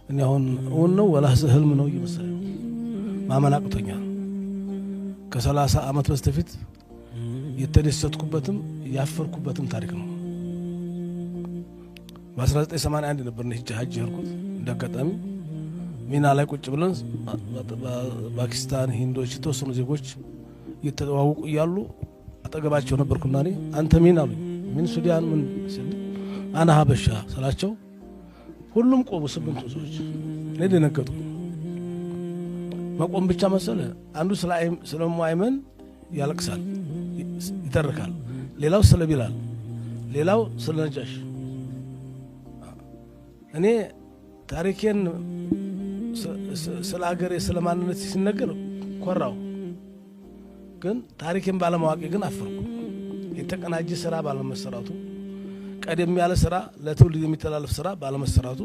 እኔ አሁን ነው ወላ ህልም ነው ይመስላል ማመን አቅቶኛል። ከ30 ዓመት በስተፊት የተደሰትኩበትም ያፈርኩበትም ታሪክ ነው። በ1981 ነበር ሀጅ ያልኩት። እንደአጋጣሚ ሚና ላይ ቁጭ ብለን ፓኪስታን ሂንዶች የተወሰኑ ዜጎች እየተዋወቁ እያሉ አጠገባቸው ነበርኩና እኔ አንተ ሚን አሉኝ። ምን ሱዳን ምን ሲል አና ሀበሻ ስላቸው ሁሉም ቆሙ። 8 ሰዎች እኔ ደነገጡ። መቆም ብቻ መሰለ። አንዱ ስለ ሙአይመን ያለቅሳል ይተርካል፣ ሌላው ስለ ቢላል፣ ሌላው ስለ ነጃሽ። እኔ ታሪኬን ስለ ሀገሬ ስለ ማንነት ሲነገር ኮራው፣ ግን ታሪኬን ባለማወቄ ግን አፈርኩ። የተቀናጀ ስራ ባለመሰራቱ፣ ቀደም ያለ ስራ ለትውልድ የሚተላለፍ ስራ ባለመሰራቱ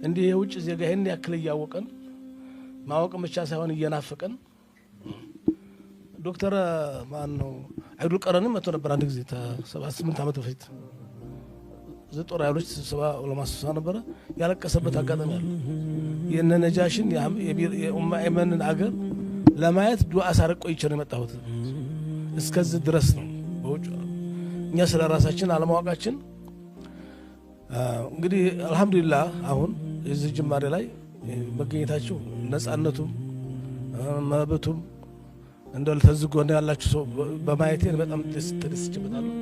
እንዲህ የውጭ ዜጋ ይሄን ያክል እያወቀን ማወቅ ብቻ ሳይሆን እየናፈቀን ዶክተር ማን ነው አይዱል ቀረኒ መጥቶ ነበር አንድ ጊዜ 78 ዓመት በፊት ዘጦር ያሎች ስብሰባ ለማስፈሳ ነበር። ያለቀሰበት አጋጣሚ አለ። የነ ነጃሽን የኡማ አይመንን አገር ለማየት ዱዓ ሳረቆ ይችላል የመጣሁት እስከዚህ ድረስ ነው። በውጭ እኛ ስለ ራሳችን አለማወቃችን እንግዲህ አልহামዱሊላህ አሁን እዚህ ጅማሬ ላይ መገኘታችሁ ነፃነቱም መብቱም እንደው ተዝጎ ያላችሁ ሰው በማየቴ በጣም ተደስቼበታለሁ።